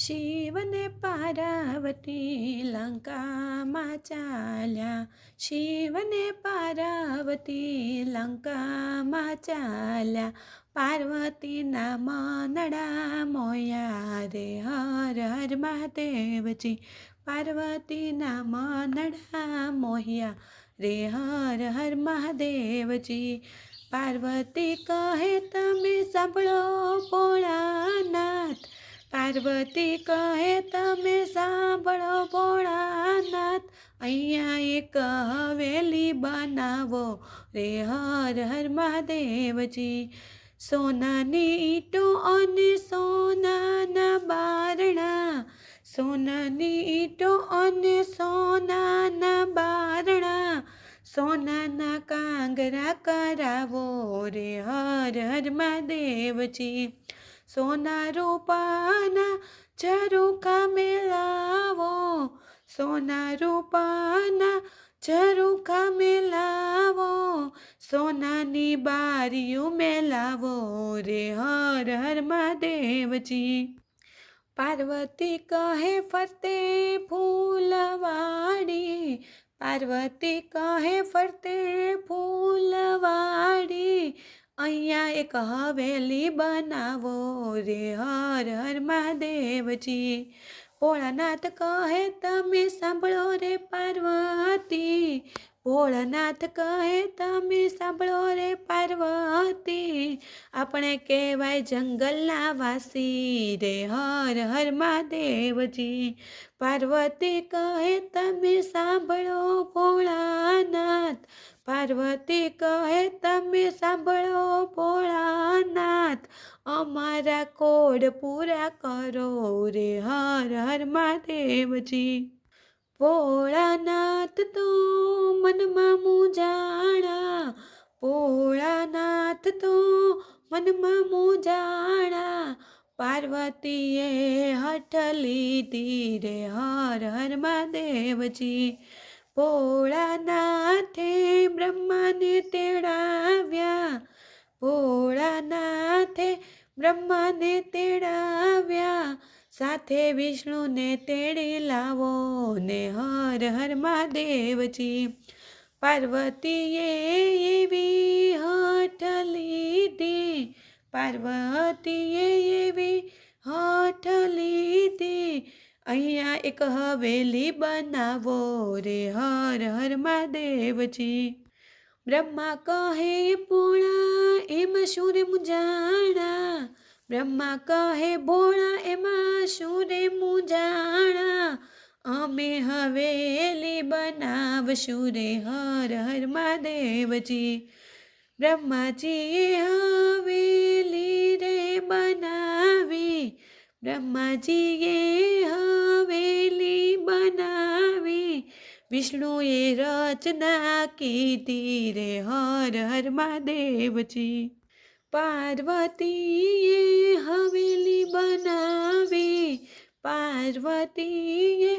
શિવને પાર્વતી લંકામાં ચાલ્યા, શિવને પાર્વતી લંકામાં ચાલ્યા, પાર્વતીના મનડા મોયા રે હર હર મહાદેવજી, પાર્વતીના મનડા મોહ્યા રે હર હર મહાદેવજી. પાર્વતી કહે તમે સાંભળો ભોળાનાથ, પાર્વતી કહે તમે સાંભળો ભોળાનાથ, અહીંયા એક હવેલી બનાવો રે હર હર મહાદેવજી. સોનાની ઈંટો અને સોનાના બારણા, સોનાની ઈંટો અને સોનાના બારણા, સોનાના કાંગરા કરાવો રે હર હર મહાદેવજી. સોના રૂપાના ઝરૂખા મેલાવો, સોના રૂપાના ઝરૂખા મેલાવો, સોનાની બારીઓ મેલાવો રે હર હર મહાદેવજી. પાર્વતી કહે ફરતે ફૂલવાડી, પાર્વતી કહે ફરતે ફૂલવાડી, અહીંયા એક હવેલી બનાવો રે હર હર મહાદેવજી. ભોળાનાથ કહે તમે સાંભળો રે પાર્વતી, ભોળાનાથ કહે તમે સાંભળો રે પાર્વતી, આપણે કહેવાય જંગલના વાસી રે હર હર મહાદેવજી. પાર્વતી કહે તમે સાંભળો ભોળાનાથ, પાર્વતી કહે તમે સાંભળો ભોળાનાથ, અમારા કોડ પૂરા કરો રે હર હર મહાદેવજી. ભોળાનાથ તો મનમાં મૂંઝાણા, ભોળાનાથ તો મનમાં મૂંઝાણા, પાર્વતીએ હઠ લીધી રે હર હર મહાદેવજી. ભોળાનાથે બ્રહ્માને તેડાવ્યા, ભોળાનાથે બ્રહ્માને તેડાવ્યા, સાથે વિષ્ણુને તેડી લાવો ને હર હર મહાદેવજી. પાર્વતીએ એવી હઠ લીધી, પાર્વતીએ એવી હઠ લીધી, અહીંયા એક હવેલી બનાવો રે હર હર મહાદેવજી. બ્રહ્મા કહે ભોળા એમાં શું રે મૂંઝાણા, બ્રહ્મા કહે ભોળા એમાં શું રે મૂંઝાણા, અમે હવેલી બનાવશું રે હર હર મહાદેવજી. બ્રહ્માજીએ હવેલી રે બનાવી, બ્રહ્માજીએ હવેલી બનાવી, વિષ્ણુએ રચના કીધી રે હર હર મહાદેવજી. પાર્વતીએ હવેલી બનાવી, પાર્વતીએ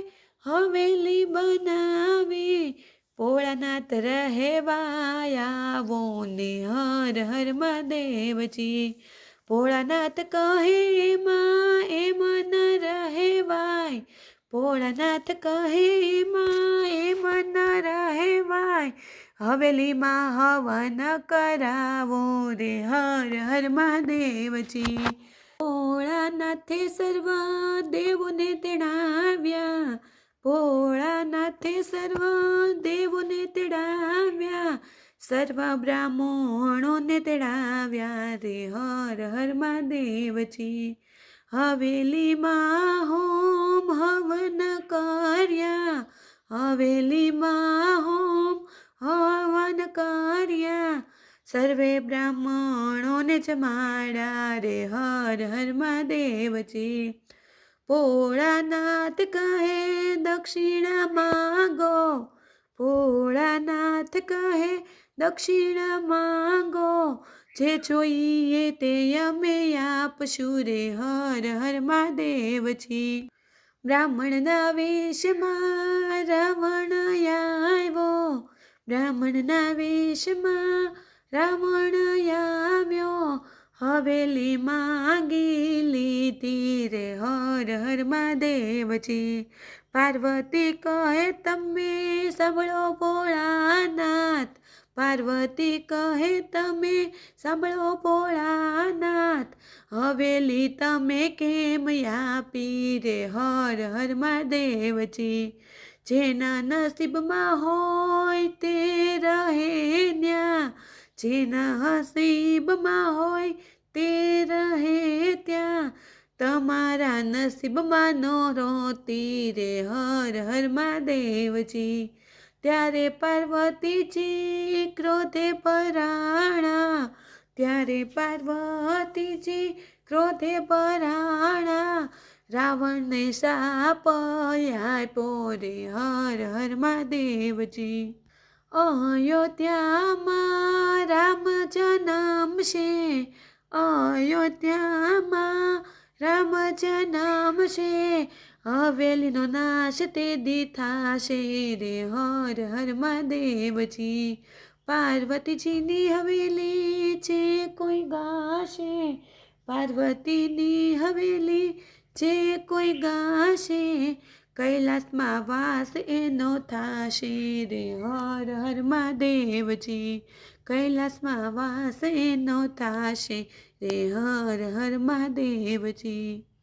હવેલી બનાવી, ભોળાનાથ રહેવાય આવો ને હર હર મહાદેવજી. ભોળાનાથ કહે એમાં ન રહેવાય, ભોળાનાથ કહે એમાં ન રહેવાય, હવેલીમાં હવન કરાવો રે હર હર મહાદેવજી. ભોળાનાથે સર્વ દેવોને તેડાવ્યા, ભોળાનાથે સર્વ દેવોને તેડાવ્યા, સર્વ બ્રાહ્મણોને તેડાવ્યા રે હર હર મહાદેવજી. હવેલીમાં હોમ હવન કર્યા, હવેલીમાં હોમ હવન કર્યા, સર્વે બ્રાહ્મણોને જમાડ્યા રે હર હર મહાદેવજી. ભોળાનાથ કહે દક્ષિણા માંગો, ભોળાનાથ કહે દક્ષિણા માંગો, જે જોઈએ તે અમે આપશું રે હર હર મહાદેવજી. બ્રાહ્મણના વેશમાં રાવણ આવ્યો, બ્રાહ્મણના વેશમાં રાવણ આવ્યો, હવેલી માંગી લીધી રે હર હર મહાદેવજી. પાર્વતી કહે તમે સાંભળો ભોળાનાથ, પાર્વતી કહે તમે સાંભળો ભોળાનાથ, હવેલી તમે કેમ આપી રે હર હર મહાદેવજી. જેના નસીબમાં હોય તે રહે ન્યા, જેના નસીબમાં હોય તે રહે ત્યાં, તમારા નસીબમાં નો રોતી રે હર હર મહાદેવજી. ત્યારે પાર્વતીજી ક્રોધે ભરાણા, ત્યારે પાર્વતીજી ક્રોધે ભરાણા, રાવણને શાપ આપ્યો રે હર હર મહાદેવજી. અયોધ્યામાં રામ જન્મશે, અયોધ્યામાં રામ જન્મશે, હવેલીનો નાશ તે દી થાશે રે હર હર મહાદેવજી. પાર્વતીજીની હવેલી જે કોઈ ગાશે, પાર્વતીની હવેલી જે કોઈ ગાશે, કૈલાસમાં વાસ એનો થાશે રે હર હર મહાદેવજી. કૈલાસમાં વાસ એનો થાશે રે હર હર મહાદેવજી.